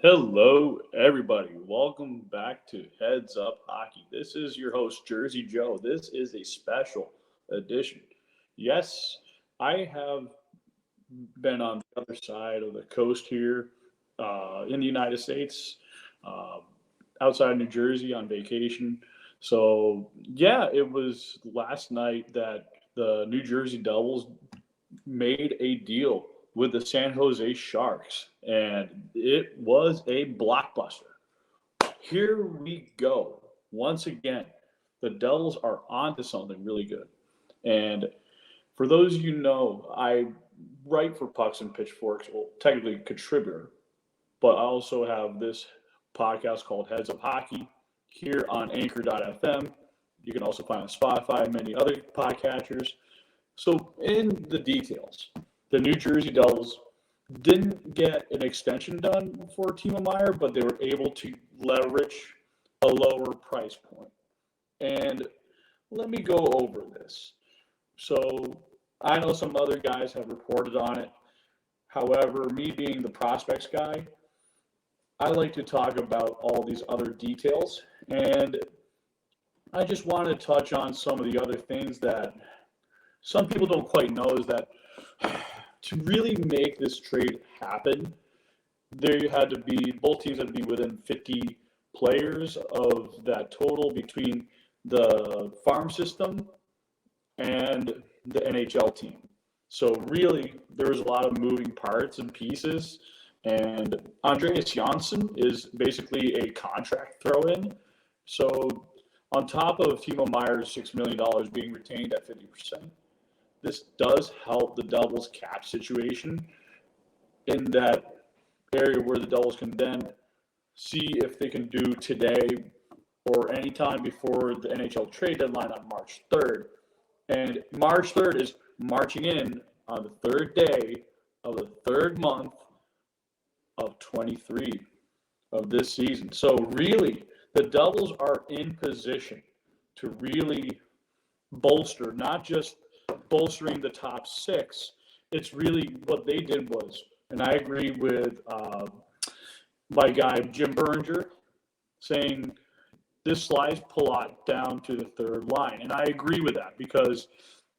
Hello, everybody. Welcome back to Heads Up Hockey. This is your host, Jersey Joe. This is a special edition. Yes, I have been on the other side of the coast here in the United States, uh, outside New Jersey on vacation. So, yeah, it was last night that the New Jersey Devils made a deal with the San Jose Sharks, and it was a blockbuster. Here we go. Once again, the Devils are onto something really good. And for those of you who know, I write for Pucks and Pitchforks, well, technically contributor, but I also have this podcast called Heads Up Hockey here on Anchor.fm. You can also find on Spotify and many other podcatchers. So, in the details, the New Jersey Devils didn't get an extension done for Timo Meier, but they were able to leverage a lower price point. And let me go over this. So, I know some other guys have reported on it. However, me being the prospects guy, I like to talk about all these other details. And I just want to touch on some of the other things that some people don't quite know is that to really make this trade happen, both teams had to be within 50 players of that total between the farm system and the NHL team. So really, there was a lot of moving parts and pieces. And Andreas Janssen is basically a contract throw-in. So on top of Timo Meier's $6 million being retained at 50%, this does help the Devils cap situation in that area where the Devils can then see if they can do today or any time before the NHL trade deadline on March 3rd. And March 3rd is marching in on the third day of the third month of 23 of this season. So really, the Devils are in position to really bolster, not just bolstering the top six. It's really what they did was, and I agree with my guy Jim Berger saying this slides Palat down to the third line. And I agree with that because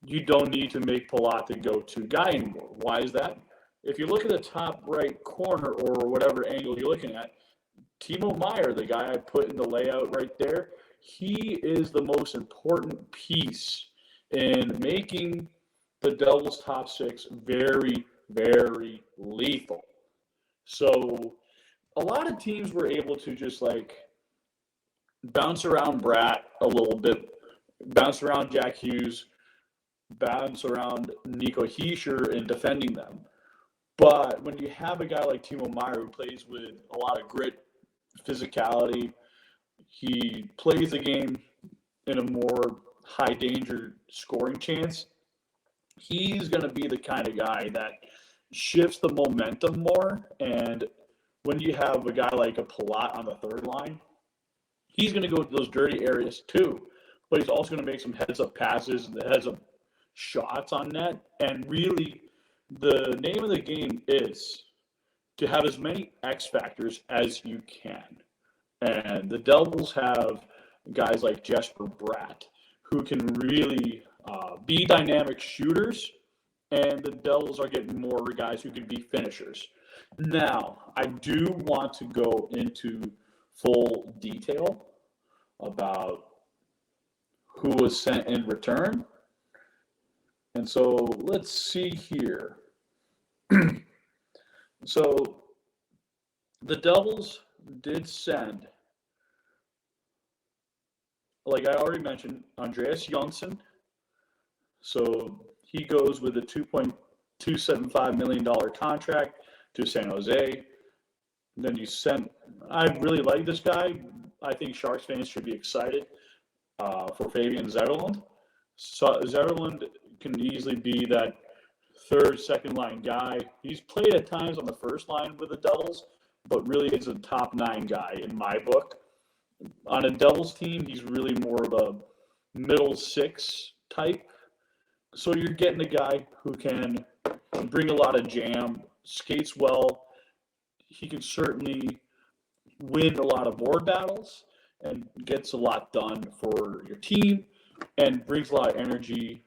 you don't need to make Palat the go-to guy anymore. Why is that? If you look at the top right corner or whatever angle you're looking at, Timo Meier, the guy I put in the layout right there, he is the most important piece in making the Devils' top six very, very lethal. So a lot of teams were able to just bounce around Bratt a little bit, bounce around Jack Hughes, bounce around Nico Hischier in defending them. But when you have a guy like Timo Meier who plays with a lot of grit, physicality, he plays the game in a more high danger scoring chance, he's going to be the kind of guy that shifts the momentum more. And when you have a guy like a Palat on the third line, he's going to go to those dirty areas too. But he's also going to make some heads-up passes, the heads-up shots on net. And really, the name of the game is to have as many X factors as you can. And the Devils have guys like Jesper Bratt who can really be dynamic shooters, and the Devils are getting more guys who can be finishers. Now, I do want to go into full detail about who was sent in return. And so let's see here. So the Devils did send, like I already mentioned, Andreas Janssen. So he goes with a $2.275 million contract to San Jose. And then you sent, I really like this guy. I think Sharks fans should be excited for Fabian Zetterlund. So Zetterlund can easily be that third, second line guy. He's played at times on the first line with the Devils, but really is a top 9 guy in my book. On a Devils team, he's really more of a middle 6 type. So you're getting a guy who can bring a lot of jam, skates well. He can certainly win a lot of board battles and gets a lot done for your team and brings a lot of energy.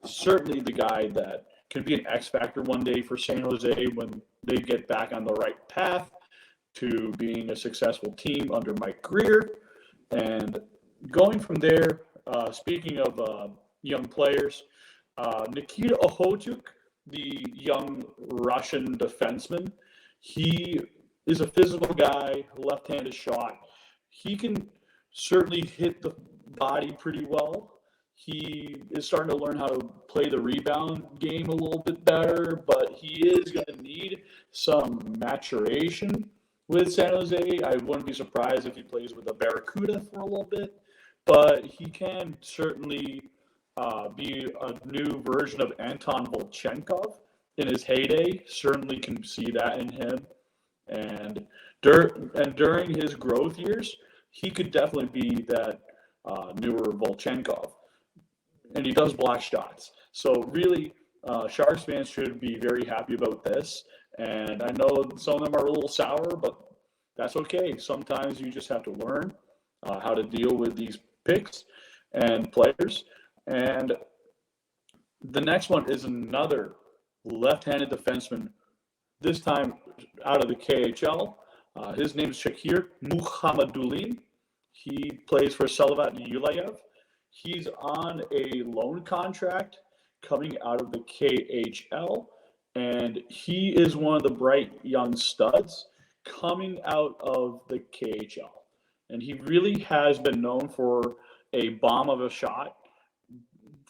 Certainly the guy that can be an X factor one day for San Jose when they get back on the right path to being a successful team under Mike Greer. And going from there, speaking of young players, Nikita Okhotyuk, the young Russian defenseman, he is a physical guy, left-handed shot. He can certainly hit the body pretty well. He is starting to learn how to play the rebound game a little bit better, but he is going to need some maturation with San Jose. I wouldn't be surprised if he plays with the Barracuda for a little bit, but he can certainly be a new version of Anton Volchenkov in his heyday. Certainly can see that in him. And during his growth years, he could definitely be that newer Volchenkov. And he does block shots. So really, Sharks fans should be very happy about this. And I know some of them are a little sour, but that's okay. Sometimes you just have to learn how to deal with these picks and players. And the next one is another left-handed defenseman, this time out of the KHL. His name is Shakir Muhammadulin. He plays for Salavat Yulayev. He's on a loan contract coming out of the KHL, and he is one of the bright young studs coming out of the KHL. And he really has been known for a bomb of a shot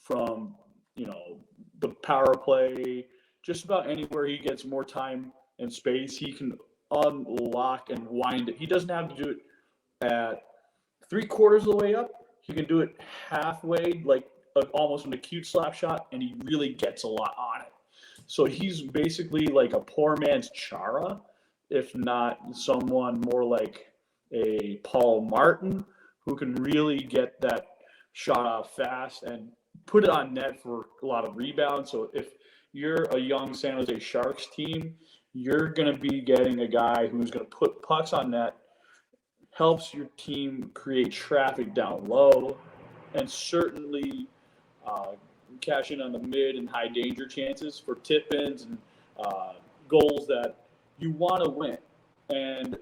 from, the power play, just about anywhere he gets more time and space, he can unlock and wind it. He doesn't have to do it at 3/4 of the way up. He can do it halfway, like almost an acute slap shot, and he really gets a lot on it. So he's basically like a poor man's Chara, if not someone more like a Paul Martin, who can really get that shot off fast and put it on net for a lot of rebounds. So if you're a young San Jose Sharks team, you're going to be getting a guy who's going to put pucks on net, helps your team create traffic down low, and certainly cash in on the mid and high danger chances for tip-ins and goals that you want to win. And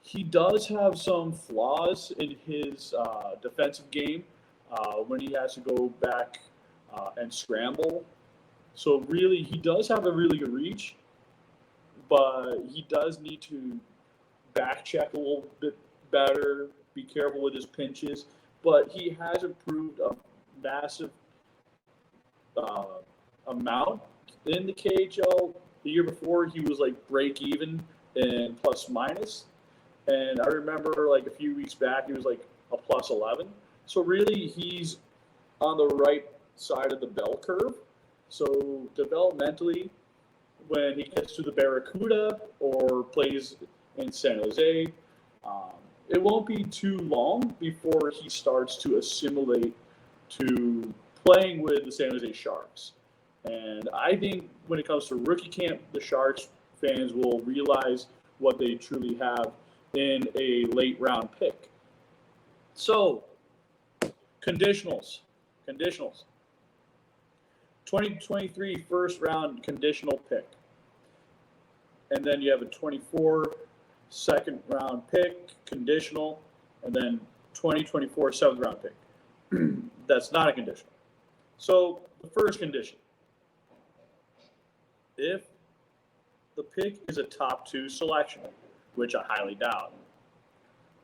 he does have some flaws in his defensive game when he has to go back and scramble. So really, he does have a really good reach, but he does need to back check a little bit better, be careful with his pinches. But he has improved a massive amount in the KHL. The year before, he was like break even and plus minus. And I remember like a few weeks back, he was like a plus 11. So really, he's on the right side of the bell curve. So developmentally, when he gets to the Barracuda or plays in San Jose, it won't be too long before he starts to assimilate to playing with the San Jose Sharks. And I think when it comes to rookie camp, the Sharks fans will realize what they truly have in a late round pick. So, conditionals. 2023 first round conditional pick. And then you have a 24 second round pick, conditional, and then 2024 seventh round pick. That's not a conditional. So the first condition, if the pick is a top 2 selection, which I highly doubt,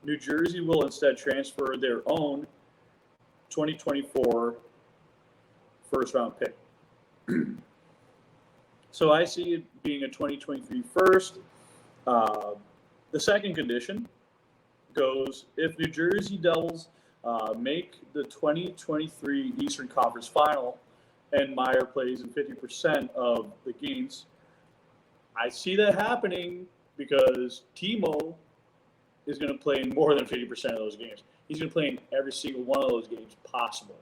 New Jersey will instead transfer their own 2024 first round pick. So I see it being a 2023 first. The second condition goes, if New Jersey Devils make the 2023 Eastern Conference Final and Meier plays in 50% of the games, I see that happening because Timo is going to play in more than 50% of those games. He's going to play in every single one of those games possible.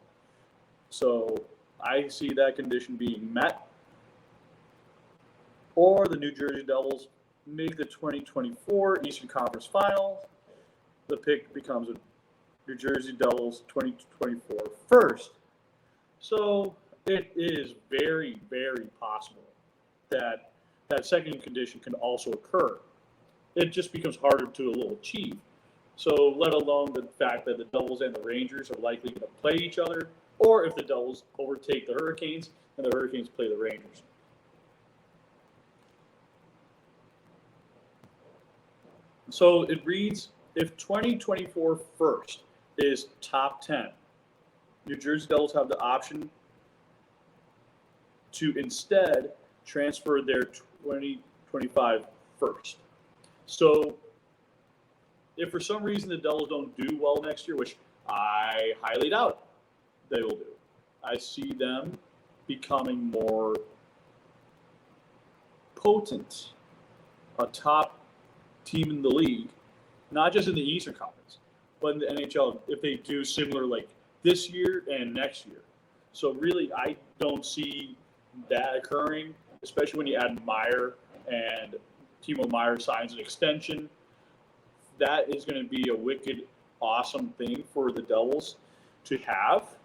So I see that condition being met. Or the New Jersey Devils make the 2024 Eastern Conference Final, the pick becomes a New Jersey Devils 2024 first. So it is very, very possible that that second condition can also occur. It just becomes harder to achieve. So let alone the fact that the Devils and the Rangers are likely going to play each other, or if the Devils overtake the Hurricanes and the Hurricanes play the Rangers. So it reads, if 2024 first is top 10, New Jersey Devils have the option to instead transfer their 2025 first. So if for some reason the Devils don't do well next year, which I highly doubt they will do, I see them becoming more potent, a top team in the league, not just in the Eastern Conference, but in the NHL, if they do similar like this year and next year. So really, I don't see that occurring, especially when you add Meier and Timo Meier signs an extension. That is going to be a wicked, awesome thing for the Devils to have.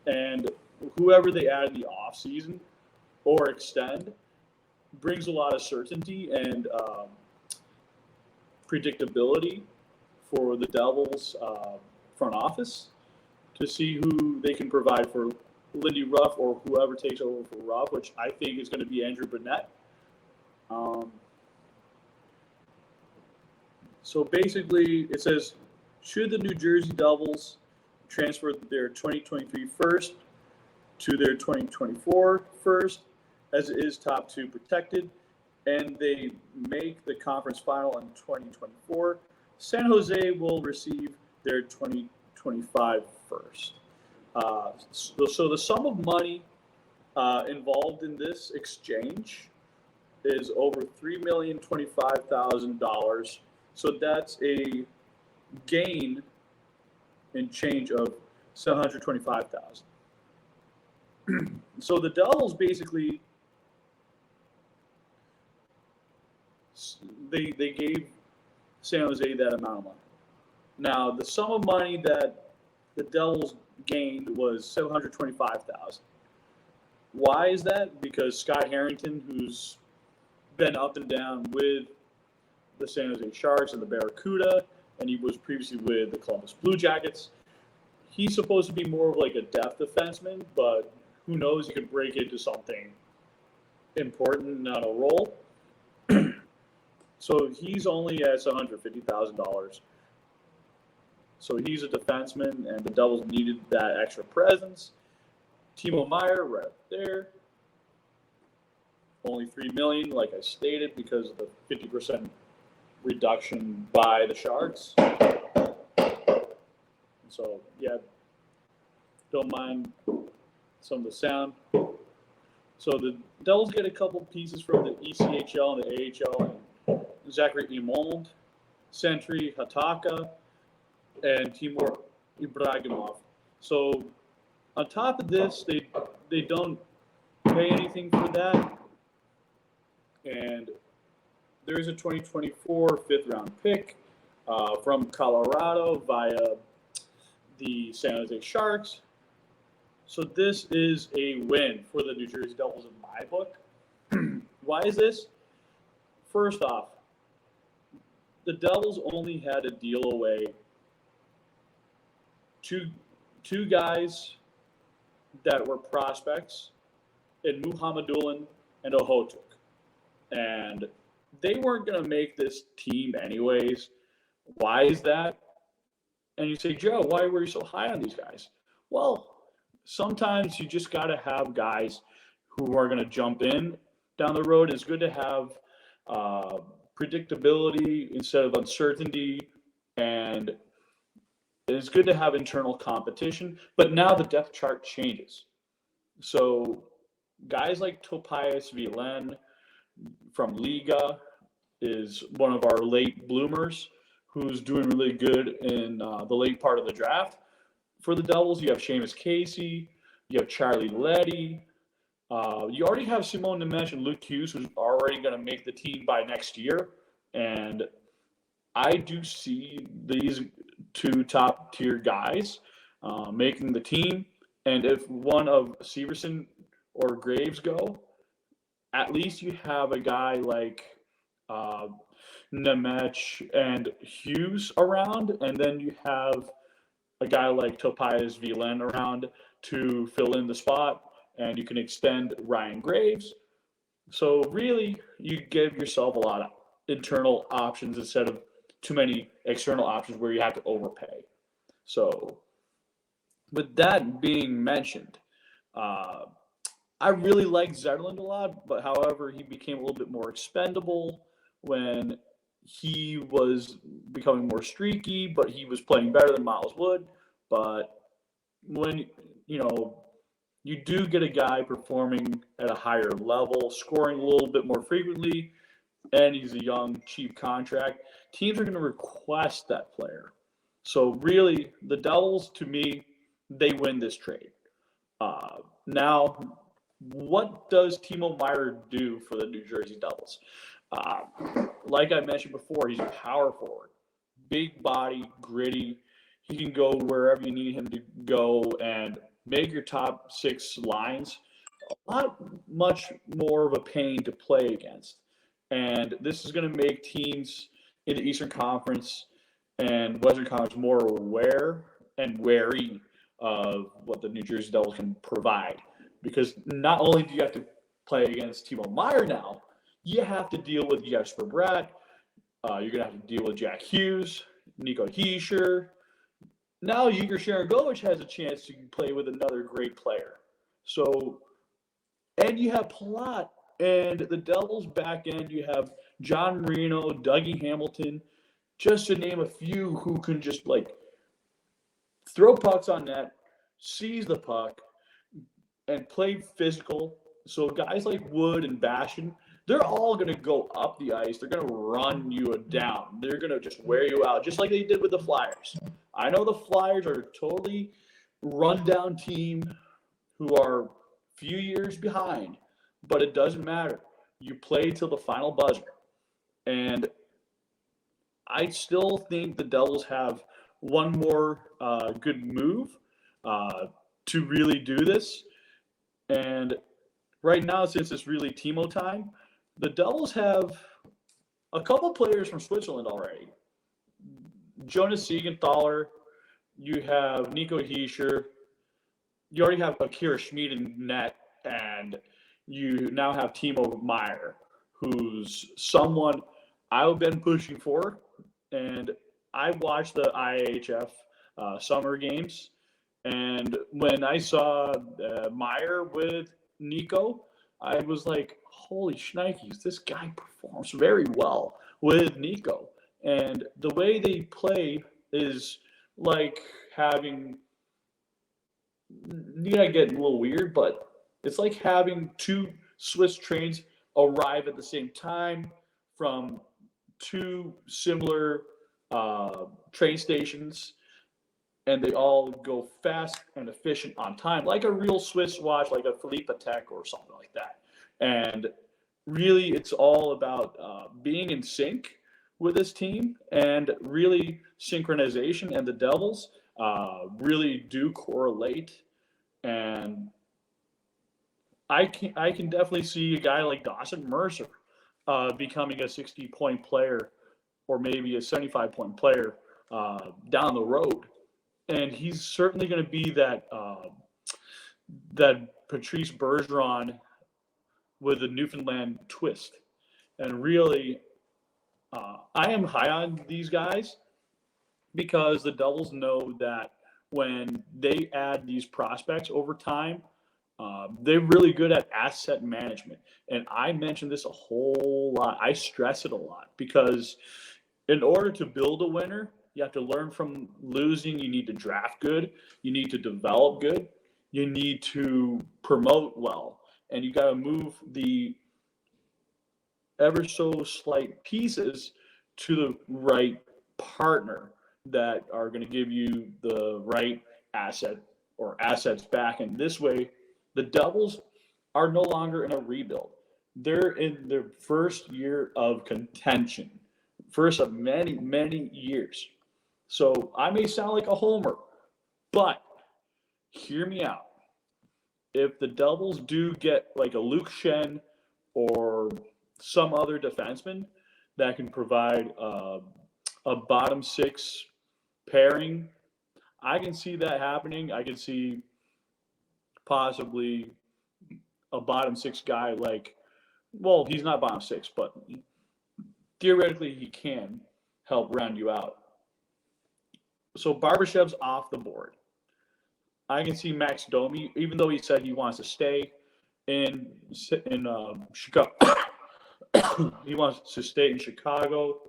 And whoever they add in the offseason or extend brings a lot of certainty and predictability for the Devils front office to see who they can provide for Lindy Ruff or whoever takes over for Ruff, which I think is going to be Andrew Burnett. So basically, it says, should the New Jersey Devils transfer their 2023 first to their 2024 first, as it is top two protected, and they make the conference final in 2024, San Jose will receive their 2025 first. So the sum of money involved in this exchange is over $3,025,000. So that's a gain in change of $725,000. So the Devils basically they gave San Jose that amount of money. Now the sum of money that the Devils gained was $725,000. Why is that? Because Scott Harrington, who's been up and down with the San Jose Sharks and the Barracuda, and he was previously with the Columbus Blue Jackets, he's supposed to be more of like a depth defenseman, but who knows, he could break into something important on a roll. So he's only at $150,000. So he's a defenseman, and the Devils needed that extra presence. Timo Meier right there. Only $3 million, like I stated, because of the 50% reduction by the Sharks. So yeah, don't mind some of the sound. So the Devils get a couple pieces from the ECHL and the AHL, and Zachary Imond, Sentry Hataka, and Timur Ibragimov. So on top of this, they don't pay anything for that. And there's a 2024 fifth-round pick from Colorado via the San Jose Sharks. So this is a win for the New Jersey Devils in my book. Why is this? First off, the Devils only had to deal away two guys that were prospects in Muhammadulin and Ohotuk. And they weren't going to make this team anyways. Why is that? And you say, Joe, why were you so high on these guys? Well, sometimes you just got to have guys who are going to jump in down the road. It's good to have predictability instead of uncertainty, and it's good to have internal competition. But now the depth chart changes. So guys like Topias Vilen from Liga is one of our late bloomers who's doing really good in the late part of the draft. For the Devils, you have Seamus Casey, you have Charlie Leddy, You already have Simone Nemec and Luke Hughes, who's already going to make the team by next year. And I do see these two top tier guys making the team. And if one of Severson or Graves go, at least you have a guy like uh, Nemec and Hughes around, and then you have a guy like Tobias Vilen around to fill in the spot, and you can extend Ryan Graves. So really, you give yourself a lot of internal options instead of too many external options where you have to overpay. So with that being mentioned, uh, I really like Zetterlund a lot, but however, he became a little bit more expendable when he was becoming more streaky, but he was playing better than Miles Wood. But when, you know, you do get a guy performing at a higher level, scoring a little bit more frequently, and he's a young, cheap contract, teams are going to request that player. So really, the Devils, to me, they win this trade. Now, what does Timo Meier do for the New Jersey Devils? Uh, like I mentioned before, he's a power forward, big body, gritty. He can go wherever you need him to go and make your top six lines a lot much more of a pain to play against. And this is going to make teams in the Eastern Conference and Western Conference more aware and wary of what the New Jersey Devils can provide. Because not only do you have to play against Timo Meier now, you have to deal with Jesper Bratt. You're going to have to deal with Jack Hughes, Nico Hischier. Now Igor Sharangovich has a chance to play with another great player. So, and you have Palat. And the Devils back end, you have John Marino, Dougie Hamilton, just to name a few who can just like throw pucks on net, seize the puck, and play physical. So guys like Wood and Bastion, they're all going to go up the ice. They're going to run you down. They're going to just wear you out, just like they did with the Flyers. I know the Flyers are a totally run-down team who are a few years behind, but it doesn't matter. You play till the final buzzer. And I still think the Devils have one more good move to really do this. And right now, since it's really Timo time, the Devils have a couple players from Switzerland already. Jonas Siegenthaler, you have Nico Hischier, you already have Akira Schmid in net, and you now have Timo Meier, who's someone I've been pushing for. And I watched the IHF summer games, and when I saw Meier with Nico, I was like, holy shnikes, this guy performs very well with Nico. And the way they play is like having, you gotta get a little weird, but it's like having two Swiss trains arrive at the same time from two similar train stations, and they all go fast and efficient on time, like a real Swiss watch, like a Philippe Patek or something like that. And really, it's all about being in sync with this team and really synchronization. And the Devils really do correlate. And I can definitely see a guy like Dawson Mercer becoming a 60-point player or maybe a 75-point player down the road. And he's certainly going to be that that Patrice Bergeron with a Newfoundland twist. And really, I am high on these guys because the Devils know that when they add these prospects over time, they're really good at asset management. And I mention this a whole lot. I stress it a lot because in order to build a winner, you have to learn from losing. You need to draft good. You need to develop good. You need to promote well. And you got to move the ever so slight pieces to the right partner that are going to give you the right asset or assets back. And this way, the Devils are no longer in a rebuild. They're in their first year of contention, first of many, many years. So I may sound like a homer, but hear me out. If the Devils do get like a Luke Shen or some other defenseman that can provide a bottom six pairing, I can see that happening. I can see possibly a bottom six guy like, well, he's not bottom six, but theoretically he can help round you out. So Barbashev's off the board. I can see Max Domi, even though he said he wants to stay in Chicago. He wants to stay in Chicago,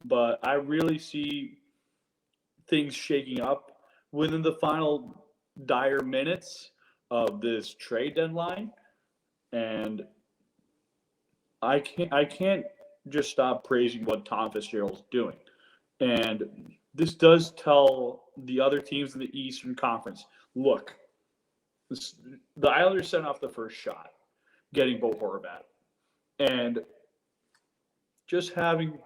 but I really see things shaking up within the final dire minutes of this trade deadline, and I can't just stop praising what Tom Fitzgerald's doing. And this does tell the other teams in the Eastern Conference, look, the Islanders sent off the first shot, getting Bo Horvat. And just having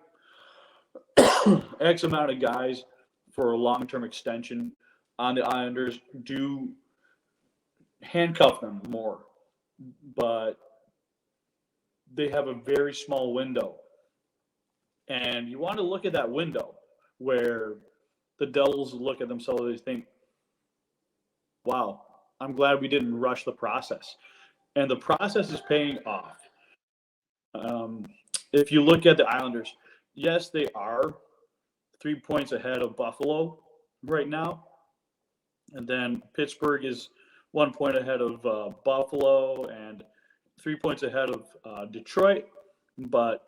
X amount of guys for a long-term extension on the Islanders do handcuff them more. But they have a very small window. And you want to look at that window where the Devils look at themselves and they think, wow, I'm glad we didn't rush the process. And the process is paying off. If you look at the Islanders, yes, they are 3 points ahead of Buffalo right now. And then Pittsburgh is 1 point ahead of Buffalo and 3 points ahead of Detroit. But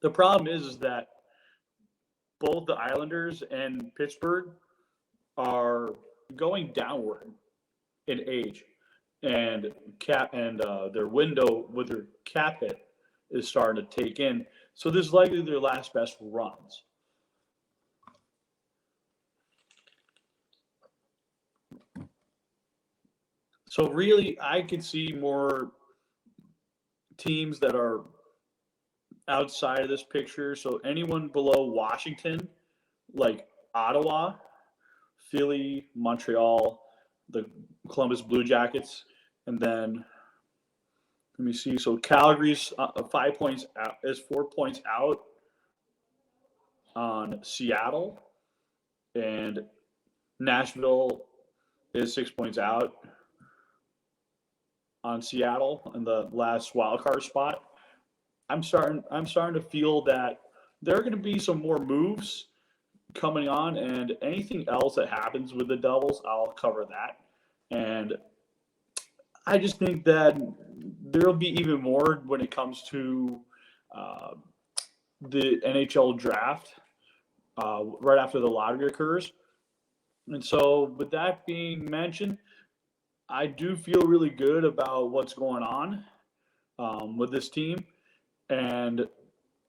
the problem is that both the Islanders and Pittsburgh are going downward in age, and their window with their cap hit is starting to take in. So this is likely their last best runs. So really, I could see more teams that are outside of this picture. So anyone below Washington, like Ottawa, Philly, Montreal, the Columbus Blue Jackets, and then let me see. So Calgary's 5 points out, is 4 points out on Seattle, and Nashville is 6 points out on Seattle in the last wild card spot. I'm starting to feel that there are going to be some more moves coming on, and anything else that happens with the Devils, I'll cover that. And I just think that there'll be even more when it comes to the NHL draft right after the lottery occurs. And so with that being mentioned, I do feel really good about what's going on with this team. And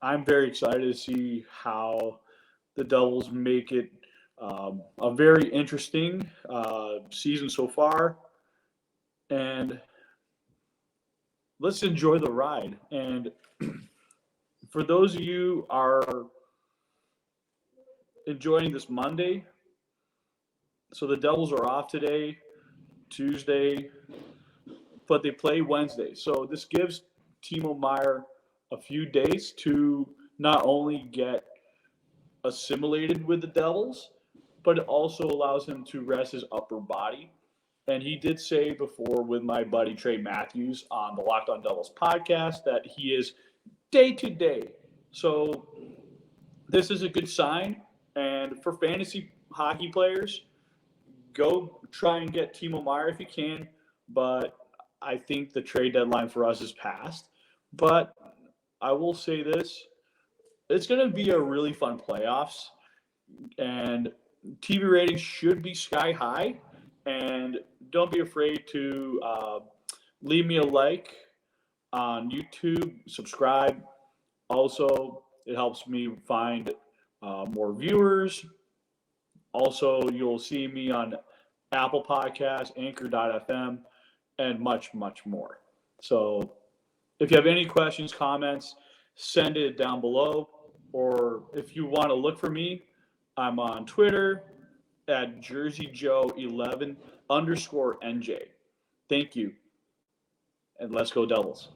I'm very excited to see how the Devils make it a very interesting season so far. And let's enjoy the ride. And for those of you are enjoying this Monday, so the Devils are off today, Tuesday, but they play Wednesday. So this gives Timo Meier a few days to not only get assimilated with the Devils, but it also allows him to rest his upper body. And he did say before with my buddy Trey Matthews on the Locked On Devils podcast that he is day to day. So this is a good sign. And for fantasy hockey players, go try and get Timo Meier if you can. But I think the trade deadline for us is passed. But I will say this. It's going to be a really fun playoffs. And TV ratings should be sky high. And don't be afraid to leave me a like on YouTube, subscribe. Also, it helps me find more viewers. Also, you'll see me on Apple Podcasts, Anchor.fm, and much, much more. So if you have any questions, comments, send it down below. Or if you want to look for me, I'm on Twitter at JerseyJoe11_NJ. Thank you, and let's go Devils.